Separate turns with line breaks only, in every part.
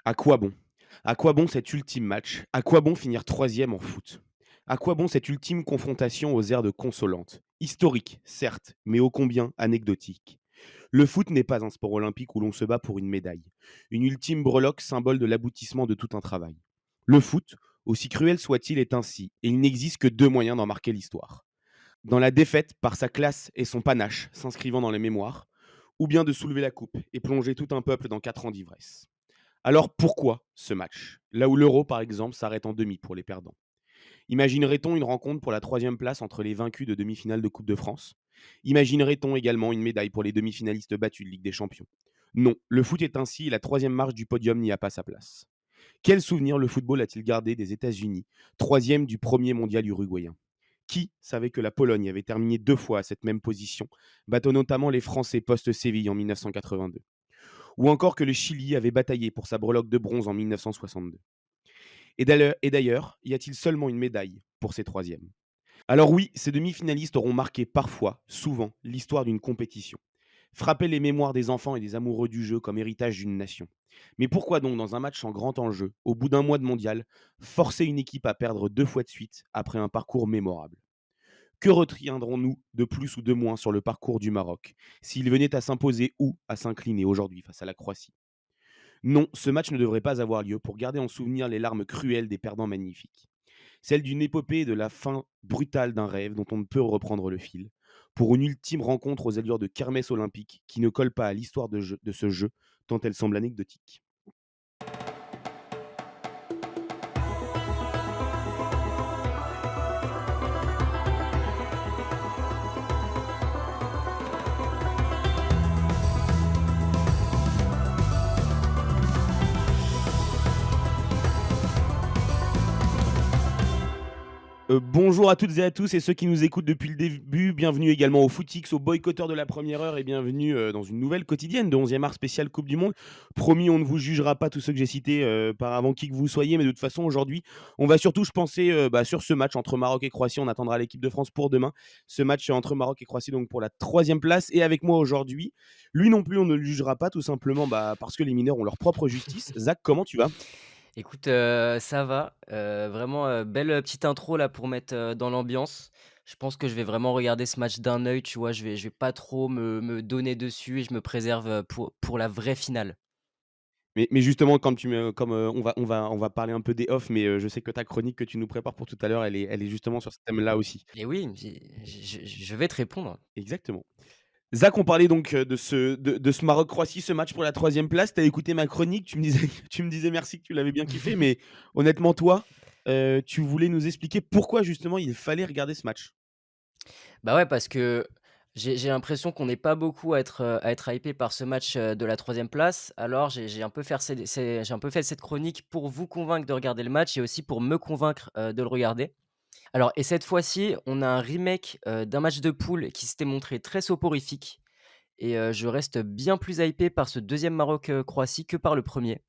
À quoi bon? À quoi bon cet ultime match? À quoi bon finir troisième en foot? À quoi bon cette ultime confrontation aux airs de consolante? Historique, certes, mais ô combien anecdotique. Le foot n'est pas un sport olympique où l'on se bat pour une médaille. Une ultime breloque, symbole de l'aboutissement de tout un travail. Le foot, aussi cruel soit-il, est ainsi, et il n'existe que deux moyens d'en marquer l'histoire. Dans la défaite, par sa classe et son panache, s'inscrivant dans les mémoires, ou bien de soulever la coupe et plonger tout un peuple dans 4 ans d'ivresse. Alors pourquoi ce match? Là où l'Euro, par exemple, s'arrête en demi pour les perdants. Imaginerait-on une rencontre pour la troisième place entre les vaincus de demi-finale de Coupe de France? Imaginerait-on également une médaille pour les demi-finalistes battus de Ligue des Champions? Non, le foot est ainsi et la troisième marche du podium n'y a pas sa place. Quel souvenir le football a-t-il gardé des États-Unis, troisième du premier mondial uruguayen? Qui savait que la Pologne avait terminé 2 fois à cette même position, battant notamment les Français post-Séville en 1982? Ou encore que le Chili avait bataillé pour sa breloque de bronze en 1962. Et d'ailleurs, y a-t-il seulement une médaille pour ces troisièmes? Alors oui, ces demi-finalistes auront marqué parfois, souvent, l'histoire d'une compétition. Frapper les mémoires des enfants et des amoureux du jeu comme héritage d'une nation. Mais pourquoi donc, dans un match en grand enjeu, au bout d'un mois de mondial, forcer une équipe à perdre 2 fois de suite après un parcours mémorable? Que retiendrons-nous de plus ou de moins sur le parcours du Maroc, s'il venait à s'imposer ou à s'incliner aujourd'hui face à la Croatie? Non, ce match ne devrait pas avoir lieu pour garder en souvenir les larmes cruelles des perdants magnifiques. Celle d'une épopée de la fin brutale d'un rêve dont on ne peut reprendre le fil, pour une ultime rencontre aux allures de kermesse olympique qui ne colle pas à l'histoire de ce jeu, tant elle semble anecdotique. Bonjour à toutes et à tous et ceux qui nous écoutent depuis le début, bienvenue également aux Footix, aux boycotteurs de la première heure et bienvenue, dans une nouvelle quotidienne de 11e art spécial Coupe du monde. Promis, on ne vous jugera pas tous ceux que j'ai cités, par avant qui que vous soyez, mais de toute façon aujourd'hui, on va surtout je pensais, sur ce match entre Maroc et Croatie. On attendra l'équipe de France pour demain. Ce match entre Maroc et Croatie donc pour la troisième place et avec moi aujourd'hui, lui non plus on ne le jugera pas tout simplement, parce que les mineurs ont leur propre justice. Zach, comment tu vas?
Écoute, ça va, vraiment, belle, petite intro là pour mettre, dans l'ambiance. Je pense que je vais vraiment regarder ce match d'un œil, tu vois? Je vais pas trop me donner dessus et je me préserve, pour la vraie finale.
Mais justement, comme, on va parler un peu des off, mais je sais que ta chronique que tu nous prépares pour tout à l'heure, elle est justement sur ce thème-là aussi.
Et oui, je vais te répondre.
Exactement. Zach, on parlait donc, de ce Maroc-Croatie, ce match pour la troisième place. Tu as écouté ma chronique, tu me disais tu me disais merci, que tu l'avais bien kiffé, mais honnêtement toi, tu voulais nous expliquer pourquoi justement il fallait regarder ce match?
Bah, ouais, parce que j'ai l'impression qu'on n'est pas beaucoup à être hypé par ce match, de la troisième place. Alors j'ai un peu j'ai un peu fait cette chronique pour vous convaincre de regarder le match et aussi pour me convaincre, de le regarder. Alors et cette fois-ci, on a un remake, d'un match de poule qui s'était montré très soporifique et je reste bien plus hypé par ce deuxième Maroc, Croatie que par le premier.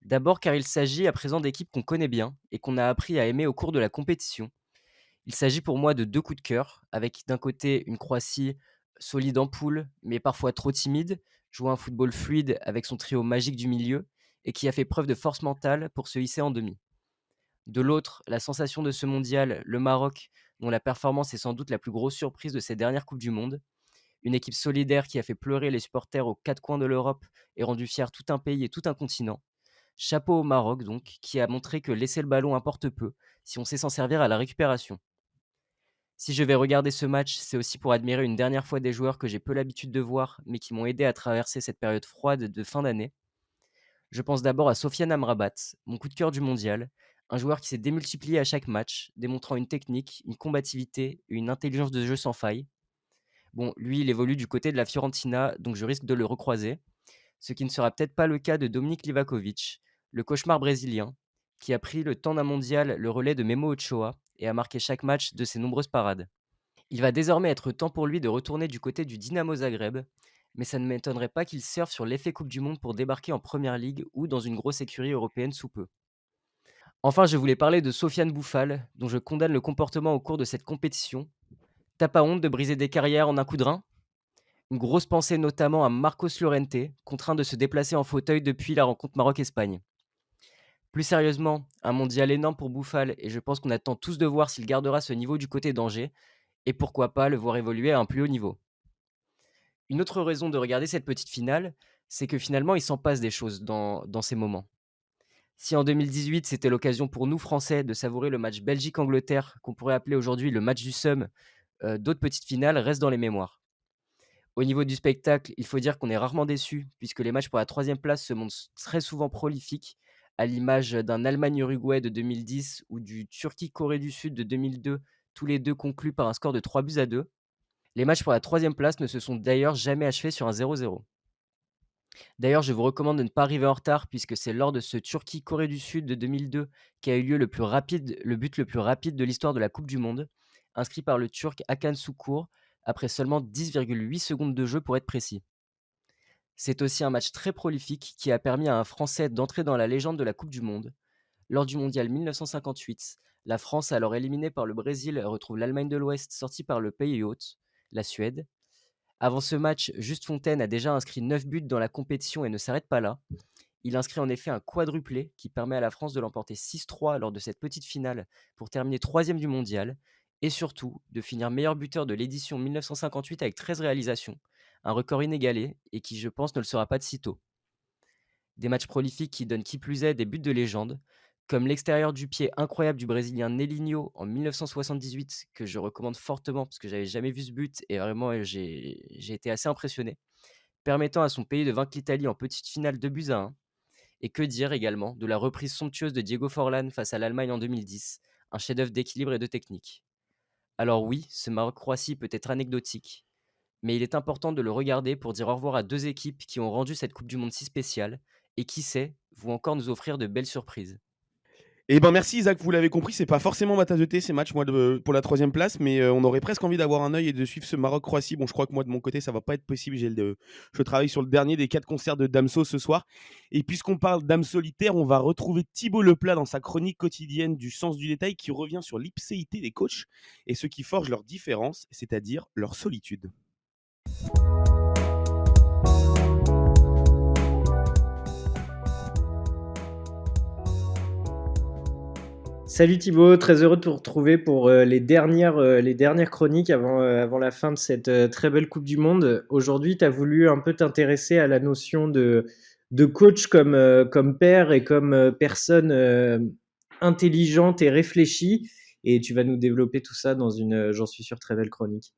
D'abord car il s'agit à présent d'équipes qu'on connaît bien et qu'on a appris à aimer au cours de la compétition. Il s'agit pour moi de 2 coups de cœur, avec d'un côté une Croatie solide en poule, mais parfois trop timide, joue un football fluide avec son trio magique du milieu et qui a fait preuve de force mentale pour se hisser en demi. De l'autre, la sensation de ce mondial, le Maroc, dont la performance est sans doute la plus grosse surprise de ces dernières coupes du monde. Une équipe solidaire qui a fait pleurer les supporters aux 4 coins de l'Europe et rendu fier tout un pays et tout un continent. Chapeau au Maroc donc, qui a montré que laisser le ballon importe peu, si on sait s'en servir à la récupération. Si je vais regarder ce match, c'est aussi pour admirer une dernière fois des joueurs que j'ai peu l'habitude de voir, mais qui m'ont aidé à traverser cette période froide de fin d'année. Je pense d'abord à Sofiane Amrabat, mon coup de cœur du mondial, un joueur qui s'est démultiplié à chaque match, démontrant une technique, une combativité et une intelligence de jeu sans faille. Bon, lui, il évolue du côté de la Fiorentina, donc je risque de le recroiser, ce qui ne sera peut-être pas le cas de Dominique Livakovic, le cauchemar brésilien, qui a pris le temps d'un mondial le relais de Memo Ochoa et a marqué chaque match de ses nombreuses parades. Il va désormais être temps pour lui de retourner du côté du Dynamo Zagreb, mais ça ne m'étonnerait pas qu'il surfe sur l'effet Coupe du Monde pour débarquer en Première Ligue ou dans une grosse écurie européenne sous peu. Enfin, je voulais parler de Sofiane Bouffal, dont je condamne le comportement au cours de cette compétition. T'as pas honte de briser des carrières en un coup de rein? Une grosse pensée notamment à Marcos Llorente, contraint de se déplacer en fauteuil depuis la rencontre Maroc-Espagne. Plus sérieusement, un mondial énorme pour Bouffal et je pense qu'on attend tous de voir s'il gardera ce niveau du côté d'Angers et pourquoi pas le voir évoluer à un plus haut niveau. Une autre raison de regarder cette petite finale, c'est que finalement il s'en passe des choses dans ces moments. Si en 2018 c'était l'occasion pour nous Français de savourer le match Belgique-Angleterre, qu'on pourrait appeler aujourd'hui le match du seum, d'autres petites finales restent dans les mémoires. Au niveau du spectacle, il faut dire qu'on est rarement déçu, puisque les matchs pour la troisième place se montrent très souvent prolifiques, à l'image d'un Allemagne-Uruguay de 2010 ou du Turquie-Corée du Sud de 2002, tous les deux conclus par un score de 3-2. Les matchs pour la troisième place ne se sont d'ailleurs jamais achevés sur un 0-0. D'ailleurs, je vous recommande de ne pas arriver en retard, puisque c'est lors de ce Turquie-Corée du Sud de 2002 qu'a eu lieu le but le plus rapide de l'histoire de la Coupe du Monde, inscrit par le Turc Hakan Şükür, après seulement 10,8 secondes de jeu pour être précis. C'est aussi un match très prolifique qui a permis à un Français d'entrer dans la légende de la Coupe du Monde. Lors du mondial 1958, la France, alors éliminée par le Brésil, retrouve l'Allemagne de l'Ouest, sortie par le pays hôte, la Suède. Avant ce match, Juste Fontaine a déjà inscrit 9 buts dans la compétition et ne s'arrête pas là. Il inscrit en effet un quadruplé qui permet à la France de l'emporter 6-3 lors de cette petite finale pour terminer troisième du mondial et surtout de finir meilleur buteur de l'édition 1958 avec 13 réalisations, un record inégalé et qui je pense ne le sera pas de sitôt. Des matchs prolifiques qui donnent qui plus est des buts de légende, comme l'extérieur du pied incroyable du Brésilien Nelinho en 1978 que je recommande fortement parce que j'avais jamais vu ce but et vraiment j'ai été assez impressionné, permettant à son pays de vaincre l'Italie en petite finale 2-1. Et que dire également de la reprise somptueuse de Diego Forlán face à l'Allemagne en 2010, un chef-d'œuvre d'équilibre et de technique. Alors oui, ce Maroc-Croatie peut être anecdotique, mais il est important de le regarder pour dire au revoir à deux équipes qui ont rendu cette Coupe du Monde si spéciale et qui sait, vont encore nous offrir de belles surprises.
Eh ben merci Isaac, vous l'avez compris, c'est pas forcément ma tasse de thé ces matchs moi pour la troisième place, mais on aurait presque envie d'avoir un œil et de suivre ce Maroc-Croatie. Bon, je crois que moi de mon côté ça va pas être possible. Je travaille sur le dernier des 4 concerts de Damso ce soir. Et puisqu'on parle d'âme solitaire, on va retrouver Thibaut Leplat dans sa chronique quotidienne du sens du détail qui revient sur l'ipséité des coachs et ce qui forge leur différence, c'est-à-dire leur solitude.
Salut Thibaut, très heureux de te retrouver pour les dernières chroniques avant la fin de cette très belle Coupe du Monde. Aujourd'hui, tu as voulu un peu t'intéresser à la notion de coach comme père et comme personne intelligente et réfléchie. Et tu vas nous développer tout ça dans une, j'en suis sûr, très belle chronique.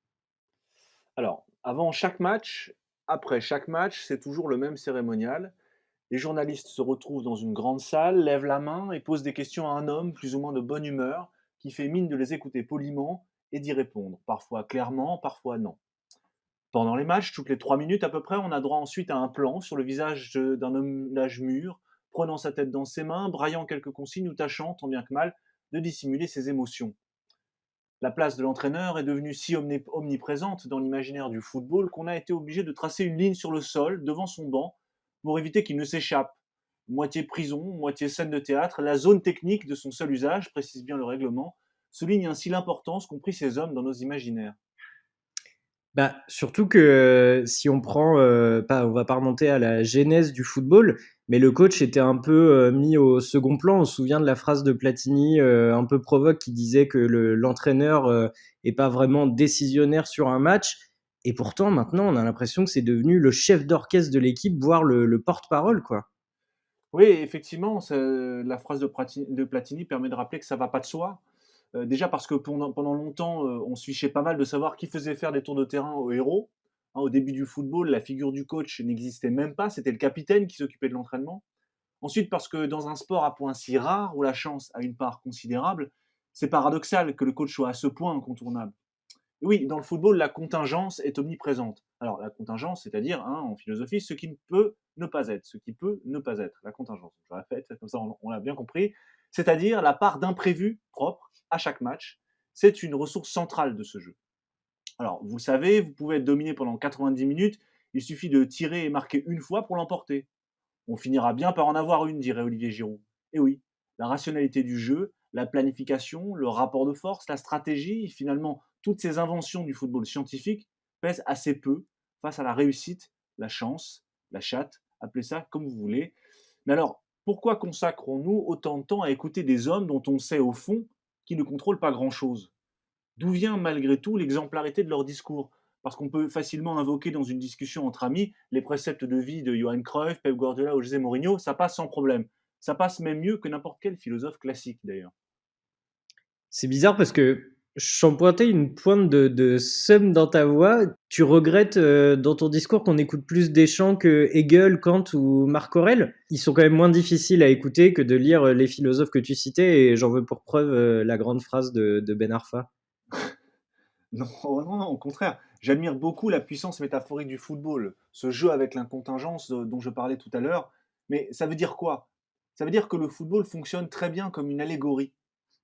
Alors, avant chaque match, après chaque match, c'est toujours le même cérémonial. Les journalistes se retrouvent dans une grande salle, lèvent la main et posent des questions à un homme plus ou moins de bonne humeur, qui fait mine de les écouter poliment et d'y répondre, parfois clairement, parfois non. Pendant les matchs, toutes les 3 minutes à peu près, on a droit ensuite à un plan sur le visage d'un homme d'âge mûr, prenant sa tête dans ses mains, braillant quelques consignes ou tâchant, tant bien que mal, de dissimuler ses émotions. La place de l'entraîneur est devenue si omniprésente dans l'imaginaire du football qu'on a été obligé de tracer une ligne sur le sol devant son banc pour éviter qu'il ne s'échappe. Moitié prison, moitié scène de théâtre, la zone technique de son seul usage, précise bien le règlement, souligne ainsi l'importance qu'ont pris ces hommes dans nos imaginaires.
Bah, surtout que si on prend, pas, on va pas remonter à la genèse du football, mais le coach était un peu mis au second plan. On se souvient de la phrase de Platini un peu provoque qui disait que l'entraîneur est pas vraiment décisionnaire sur un match. Et pourtant, maintenant, on a l'impression que c'est devenu le chef d'orchestre de l'équipe, voire le porte-parole, quoi.
Oui, effectivement, la phrase de Platini permet de rappeler que ça va pas de soi. Déjà parce que pendant longtemps, on se fichait pas mal de savoir qui faisait faire des tours de terrain aux héros. Hein, au début du football, la figure du coach n'existait même pas, c'était le capitaine qui s'occupait de l'entraînement. Ensuite, parce que dans un sport à points si rare, où la chance a une part considérable, c'est paradoxal que le coach soit à ce point incontournable. Et oui, dans le football, la contingence est omniprésente. Alors, la contingence, c'est-à-dire, hein, en philosophie, ce qui ne peut ne pas être, ce qui peut ne pas être, la contingence. Je répète, comme ça on l'a bien compris. C'est-à-dire la part d'imprévu propre à chaque match. C'est une ressource centrale de ce jeu. Alors, vous le savez, vous pouvez être dominé pendant 90 minutes, il suffit de tirer et marquer une fois pour l'emporter. On finira bien par en avoir une, dirait Olivier Giroud. Et oui, la rationalité du jeu, la planification, le rapport de force, la stratégie, finalement, toutes ces inventions du football scientifique pèsent assez peu face à la réussite, la chance, la chatte, appelez ça comme vous voulez. Mais alors, Pourquoi consacrons-nous autant de temps à écouter des hommes dont on sait au fond qu'ils ne contrôlent pas grand-chose? D'où vient malgré tout l'exemplarité de leur discours? Parce qu'on peut facilement invoquer dans une discussion entre amis les préceptes de vie de Johan Cruyff, Pep Guardiola ou José Mourinho, ça passe sans problème. Ça passe même mieux que n'importe quel philosophe classique d'ailleurs.
C'est bizarre parce que je sens pointer une pointe de seum dans ta voix. Tu regrettes dans ton discours qu'on écoute plus Deschamps que Hegel, Kant ou Marc Aurèle. Ils sont quand même moins difficiles à écouter que de lire les philosophes que tu citais, et j'en veux pour preuve la grande phrase de Ben Arfa.
Non, oh non, non, au contraire. J'admire beaucoup la puissance métaphorique du football, ce jeu avec l'incontingence dont je parlais tout à l'heure. Mais ça veut dire quoi? Ça veut dire que le football fonctionne très bien comme une allégorie.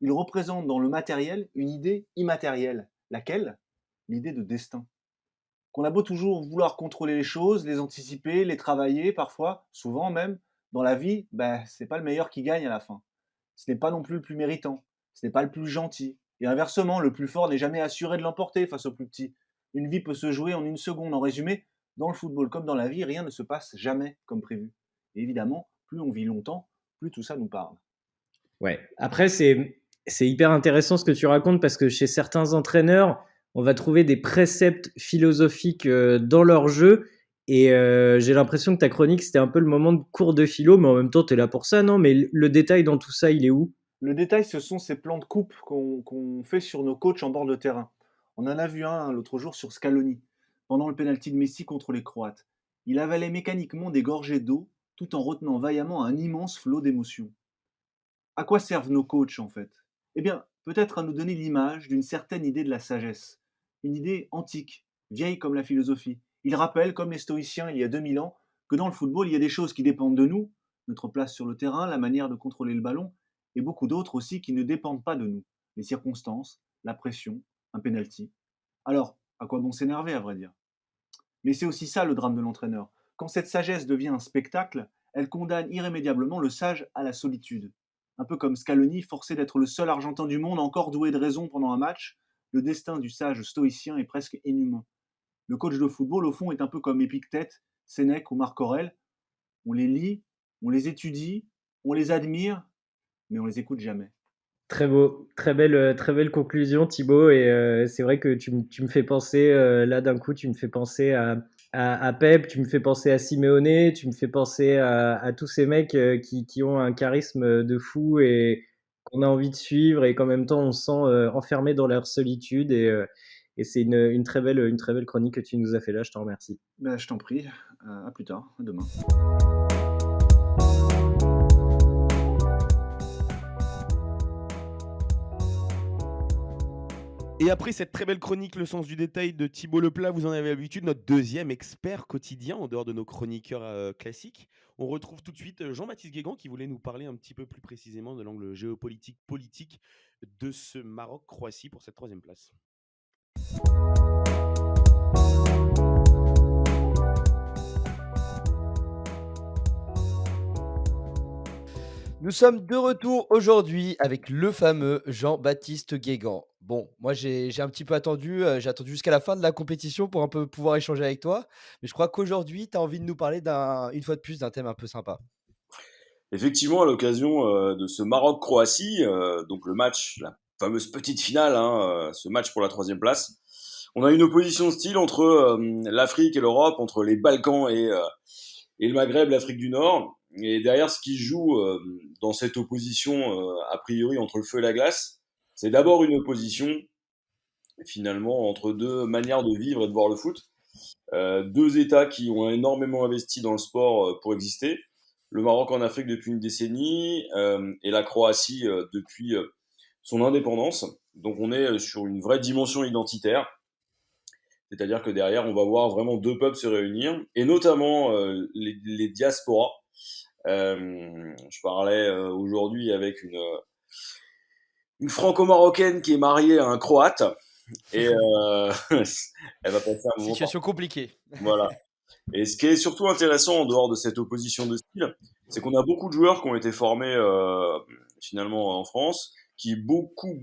Il représente dans le matériel une idée immatérielle. Laquelle? L'idée de destin. Qu'on a beau toujours vouloir contrôler les choses, les anticiper, les travailler parfois, souvent même, dans la vie, ben, c'est pas le meilleur qui gagne à la fin. Ce n'est pas non plus le plus méritant, ce n'est pas le plus gentil. Et inversement, le plus fort n'est jamais assuré de l'emporter face au plus petit. Une vie peut se jouer en une seconde. En résumé, dans le football comme dans la vie, rien ne se passe jamais comme prévu. Et évidemment, plus on vit longtemps, plus tout ça nous parle.
Ouais. Après, c'est hyper intéressant ce que tu racontes parce que chez certains entraîneurs, on va trouver des préceptes philosophiques dans leur jeu. Et j'ai l'impression que ta chronique, c'était un peu le moment de cours de philo, mais en même temps, tu es là pour ça, non? Mais le détail dans tout ça, il est où?
Le détail, ce sont ces plans de coupe qu'on fait sur nos coachs en bord de terrain. On en a vu un l'autre jour sur Scaloni, pendant le pénalty de Messi contre les Croates. Il avalait mécaniquement des gorgées d'eau, tout en retenant vaillamment un immense flot d'émotions. À quoi servent nos coachs en fait? Eh bien, peut-être à nous donner l'image d'une certaine idée de la sagesse, une idée antique, vieille comme la philosophie. Ils rappellent, comme les stoïciens il y a 2000 ans, que dans le football, il y a des choses qui dépendent de nous, notre place sur le terrain, la manière de contrôler le ballon, et beaucoup d'autres aussi qui ne dépendent pas de nous, les circonstances, la pression, un penalty. Alors, à quoi bon s'énerver à vrai dire? Mais c'est aussi ça le drame de l'entraîneur. Quand cette sagesse devient un spectacle, elle condamne irrémédiablement le sage à la solitude. Un peu comme Scaloni, forcé d'être le seul Argentin du monde encore doué de raison pendant un match, le destin du sage stoïcien est presque inhumain. Le coach de football, au fond, est un peu comme Épictète, Sénèque ou Marc Aurèle. On les lit, on les étudie, on les admire, mais on les écoute jamais.
Très beau, très belle conclusion, Thibaut. Et c'est vrai que tu me fais penser, là d'un coup, tu me fais penser à Pep, tu me fais penser à Simeone, tu me fais penser à tous ces mecs qui ont un charisme de fou et qu'on a envie de suivre et qu'en même temps on se sent enfermé dans leur solitude. Et c'est une très belle chronique que tu nous as fait là, je t'en remercie.
Ben, je t'en prie, à plus tard, à demain.
Et après cette très belle chronique Le sens du détail de Thibaut Leplat, vous en avez l'habitude, notre deuxième expert quotidien en dehors de nos chroniqueurs classiques. On retrouve tout de suite Jean-Baptiste Guégan qui voulait nous parler un petit peu plus précisément de l'angle géopolitique politique de ce Maroc-Croatie pour cette troisième place.
Nous sommes de retour aujourd'hui avec le fameux Jean-Baptiste Guégan. Bon, moi j'ai un petit peu attendu, j'ai attendu jusqu'à la fin de la compétition pour un peu pouvoir échanger avec toi. Mais je crois qu'aujourd'hui, tu as envie de nous parler une fois de plus, d'un thème un peu sympa.
Effectivement, à l'occasion de ce Maroc-Croatie, donc le match, la fameuse petite finale, hein, ce match pour la troisième place, on a une opposition de style entre l'Afrique et l'Europe, entre les Balkans et le Maghreb, l'Afrique du Nord. Et derrière, ce qui se joue dans cette opposition, a priori, entre le feu et la glace, c'est d'abord une opposition, finalement, entre deux manières de vivre et de voir le foot. Deux États qui ont énormément investi dans le sport pour exister. Le Maroc en Afrique depuis une décennie et la Croatie depuis son indépendance. Donc on est sur une vraie dimension identitaire. C'est-à-dire que derrière, on va voir vraiment deux peuples se réunir, et notamment les diasporas. Je parlais aujourd'hui avec une franco-marocaine qui est mariée à un Croate, et elle va passer un moment.
Situation compliquée.
Voilà. Et ce qui est surtout intéressant en dehors de cette opposition de style, c'est qu'on a beaucoup de joueurs qui ont été formés finalement en France, qui beaucoup,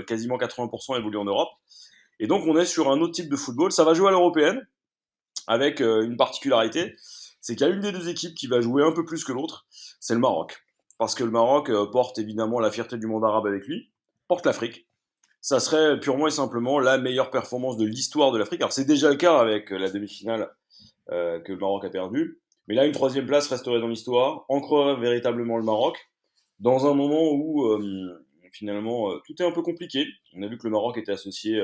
quasiment 80% évoluent en Europe. Et donc on est sur un autre type de football. Ça va jouer à l'européenne, avec une particularité, c'est qu'il y a une des deux équipes qui va jouer un peu plus que l'autre, c'est le Maroc. Parce que le Maroc porte évidemment la fierté du monde arabe avec lui, porte l'Afrique. Ça serait purement et simplement la meilleure performance de l'histoire de l'Afrique. Alors c'est déjà le cas avec la demi-finale que le Maroc a perdue. Mais là, une troisième place resterait dans l'histoire, ancrerait véritablement le Maroc, dans un moment où finalement tout est un peu compliqué. On a vu que le Maroc était associé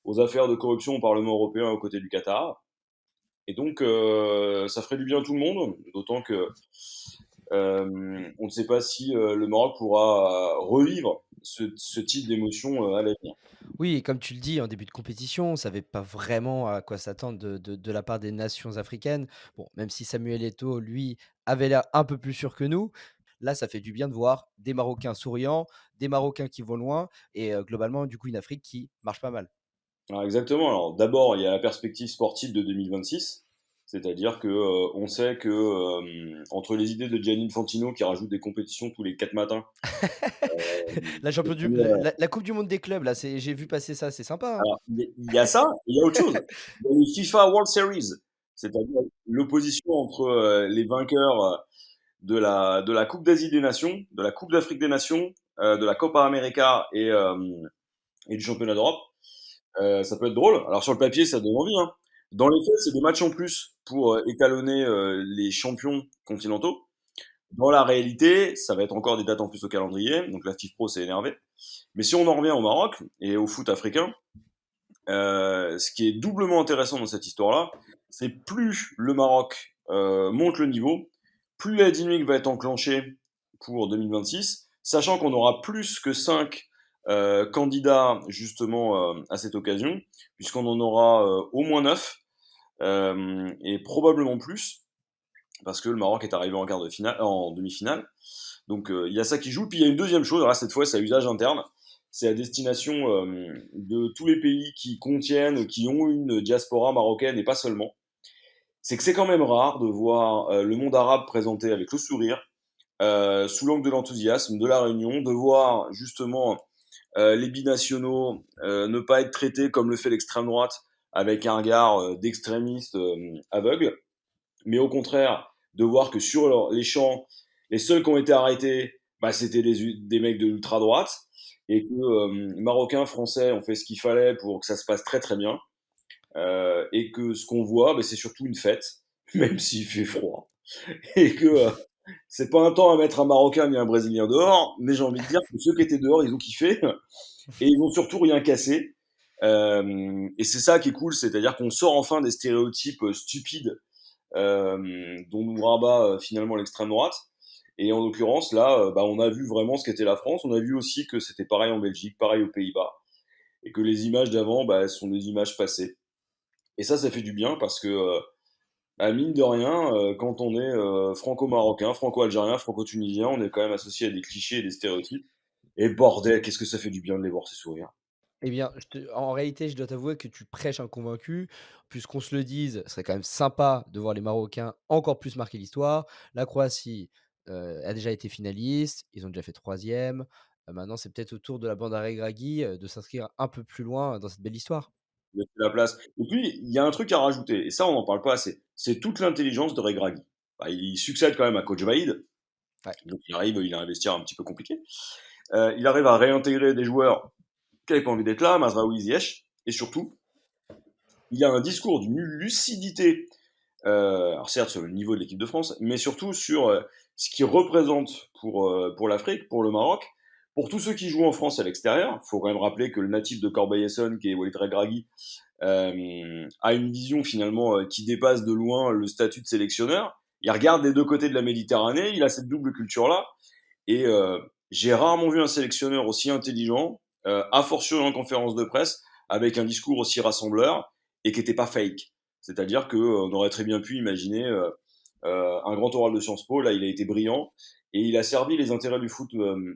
aux affaires de corruption au Parlement européen aux côtés du Qatar. Et donc, ça ferait du bien à tout le monde, d'autant que on ne sait pas si le Maroc pourra revivre ce type d'émotion à l'avenir.
Oui, et comme tu le dis, en début de compétition, on ne savait pas vraiment à quoi s'attendre de la part des nations africaines. Bon, même si Samuel Eto'o, lui, avait l'air un peu plus sûr que nous, là, ça fait du bien de voir des Marocains souriants, des Marocains qui vont loin, et globalement, du coup, une Afrique qui marche pas mal.
Alors exactement. Alors d'abord, il y a la perspective sportive de 2026, c'est-à-dire que on sait que entre les idées de Gianni Infantino qui rajoute des compétitions tous les 4 matins,
La, champion du, la Coupe du Monde des clubs, là, j'ai vu passer ça, c'est sympa, hein.
alors il y a ça, et il y a autre chose. Il y a les FIFA World Series, c'est-à-dire l'opposition entre les vainqueurs de la Coupe d'Asie des Nations, de la Coupe d'Afrique des Nations, de la Copa América et du championnat d'Europe. Ça peut être drôle. Alors sur le papier, ça donne envie, hein. Dans les faits, c'est des matchs en plus pour étalonner les champions continentaux. Dans la réalité, ça va être encore des dates en plus au calendrier, donc la FIFPro s'est énervée. Mais si on en revient au Maroc et au foot africain, ce qui est doublement intéressant dans cette histoire-là, c'est plus le Maroc monte le niveau, plus la dynamique va être enclenchée pour 2026, sachant qu'on aura plus que 5 candidats justement à cette occasion, puisqu'on en aura au moins 9 et probablement plus, parce que le Maroc est arrivé en quart de finale, en demi-finale. Donc il y a ça qui joue. Puis il y a une deuxième chose, alors là, cette fois c'est à usage interne, c'est à destination de tous les pays qui contiennent, qui ont une diaspora marocaine et pas seulement. C'est que c'est quand même rare de voir le monde arabe présenté avec le sourire, sous l'angle de l'enthousiasme, de la réunion, de voir justement les binationaux ne pas être traités comme le fait l'extrême droite avec un regard d'extrémistes aveugles, mais au contraire de voir que sur les champs, les seuls qui ont été arrêtés, bah, c'était des mecs de l'ultra-droite, et que Marocains, Français ont fait ce qu'il fallait pour que ça se passe très très bien, et que ce qu'on voit, bah, c'est surtout une fête, même s'il fait froid, et que c'est pas un temps à mettre un Marocain ni un Brésilien dehors, mais j'ai envie de dire que ceux qui étaient dehors, ils ont kiffé, et ils n'ont surtout rien cassé. Et c'est ça qui est cool, c'est-à-dire qu'on sort enfin des stéréotypes stupides dont nous rabat finalement l'extrême droite. Et en l'occurrence, là, bah, on a vu vraiment ce qu'était la France. On a vu aussi que c'était pareil en Belgique, pareil aux Pays-Bas, et que les images d'avant, bah, sont des images passées. Et ça fait du bien parce que, bah, mine de rien, quand on est franco-marocain, franco-algérien, franco-tunisien, on est quand même associé à des clichés et des stéréotypes. Et bordel, qu'est-ce que ça fait du bien de les voir ces sourires.
Eh bien, en réalité, je dois t'avouer que tu prêches un convaincu. Puisqu'on se le dise, ce serait quand même sympa de voir les Marocains encore plus marquer l'histoire. La Croatie a déjà été finaliste, ils ont déjà fait troisième. Maintenant, c'est peut-être au tour de la bande à Regragui de s'inscrire un peu plus loin dans cette belle histoire.
Laisser la place. Et puis, il y a un truc à rajouter, et ça, on n'en parle pas assez. C'est toute l'intelligence de Regragui. Bah, il succède quand même à Coach Vaïd,
Ouais.
donc il a un vestiaire un petit peu compliqué. Il arrive à réintégrer des joueurs qui n'avaient pas envie d'être là, Mazraoui, Ziyech, et surtout, il y a un discours d'une lucidité, alors certes sur le niveau de l'équipe de France, mais surtout sur ce qu'il représente pour l'Afrique, pour le Maroc, pour tous ceux qui jouent en France et à l'extérieur. Il faut quand même rappeler que le natif de Corbeil-Essonnes, qui est Walid Regragui, a une vision finalement qui dépasse de loin le statut de sélectionneur. Il regarde des deux côtés de la Méditerranée, il a cette double culture-là, et j'ai rarement vu un sélectionneur aussi intelligent, a fortiori en conférence de presse, avec un discours aussi rassembleur, et qui n'était pas fake. C'est-à-dire qu'on aurait très bien pu imaginer un grand oral de Sciences Po, là il a été brillant, et il a servi les intérêts du foot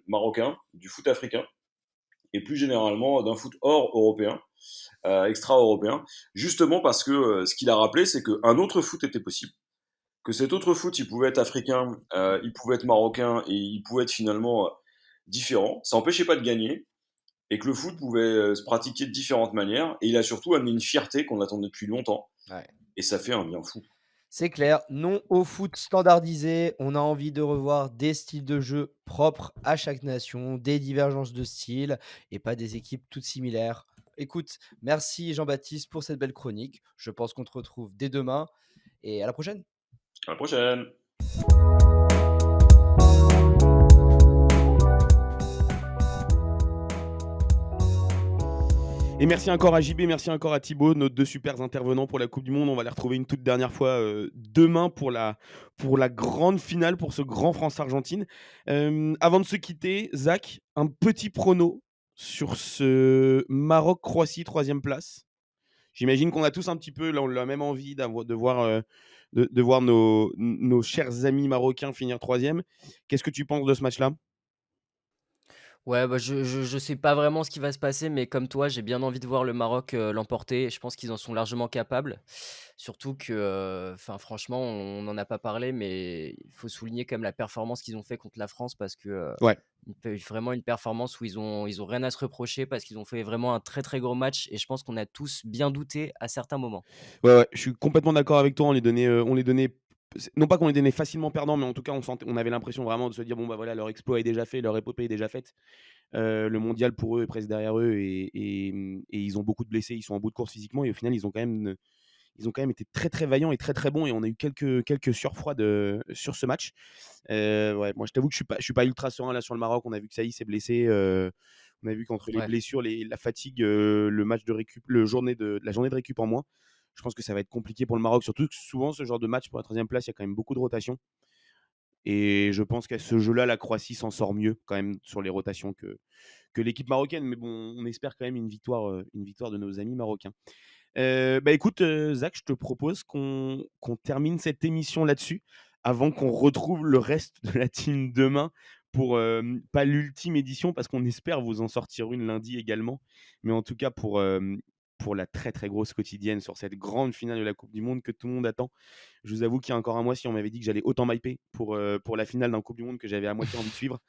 marocain, du foot africain, et plus généralement d'un foot hors européen, extra-européen, justement parce que ce qu'il a rappelé, c'est qu'un autre foot était possible, que cet autre foot, il pouvait être africain, il pouvait être marocain, et il pouvait être finalement différent. Ça n'empêchait pas de gagner, et que le foot pouvait se pratiquer de différentes manières, et il a surtout amené une fierté qu'on attendait depuis longtemps,
Ouais.
et ça fait un bien fou.
C'est clair, non au foot standardisé. On a envie de revoir des styles de jeu propres à chaque nation, des divergences de style et pas des équipes toutes similaires. Écoute, merci Jean-Baptiste pour cette belle chronique. Je pense qu'on te retrouve dès demain et à la prochaine.
À la prochaine.
Et merci encore à JB, merci encore à Thibaut, nos deux super intervenants pour la Coupe du Monde. On va les retrouver une toute dernière fois demain pour la grande finale, pour ce grand France-Argentine. Avant de se quitter, Zach, un petit prono sur ce Maroc-Croatie, troisième place. J'imagine qu'on a tous un petit peu la même envie de voir nos chers amis marocains finir troisième. Qu'est-ce que tu penses de ce match-là?
Ouais, bah, je sais pas vraiment ce qui va se passer, mais comme toi, j'ai bien envie de voir le Maroc, l'emporter. Je pense qu'ils en sont largement capables. Surtout que, enfin franchement, on n'en a pas parlé, mais il faut souligner quand même la performance qu'ils ont fait contre la France parce que,
Ouais.
vraiment une performance où ils ont rien à se reprocher parce qu'ils ont fait vraiment un très, très gros match et je pense qu'on a tous bien douté à certains moments.
Ouais, ouais, je suis complètement d'accord avec toi. On les donnait, non pas qu'on les donnait facilement perdants, mais en tout cas, on avait l'impression vraiment de se dire bon, bah voilà, leur exploit est déjà fait, leur épopée est déjà faite. Le mondial pour eux est presque derrière eux et ils ont beaucoup de blessés. Ils sont en bout de course physiquement et au final, ils ont quand même été très très vaillants et très très bons et on a eu quelques surfroids sur ce match. Ouais, moi je t'avoue que je suis pas ultra serein là sur le Maroc. On a vu que Saïs s'est blessé. On a vu qu'entre les
Ouais.
blessures, la fatigue, le match de récup, la journée de récup en moins, je pense que ça va être compliqué pour le Maroc. Surtout que souvent ce genre de match pour la troisième place, il y a quand même beaucoup de rotation. Et je pense qu'à ce jeu-là, la Croatie s'en sort mieux quand même sur les rotations que l'équipe marocaine. Mais bon, on espère quand même une victoire de nos amis marocains. Bah écoute, Zach, je te propose qu'on termine cette émission là-dessus, avant qu'on retrouve le reste de la team demain pour, pas l'ultime édition, parce qu'on espère vous en sortir une lundi également, mais en tout cas pour la très, très grosse quotidienne sur cette grande finale de la coupe du monde que tout le monde attend. Je vous avoue qu'il y a encore un mois, si on m'avait dit que j'allais autant m'hyper pour la finale d'un coupe du monde que j'avais à moitié envie de suivre,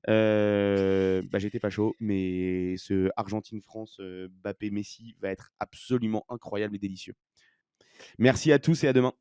bah, j'étais pas chaud, mais ce Argentine-France, Mbappé-Messi va être absolument incroyable et délicieux. Merci à tous et à demain.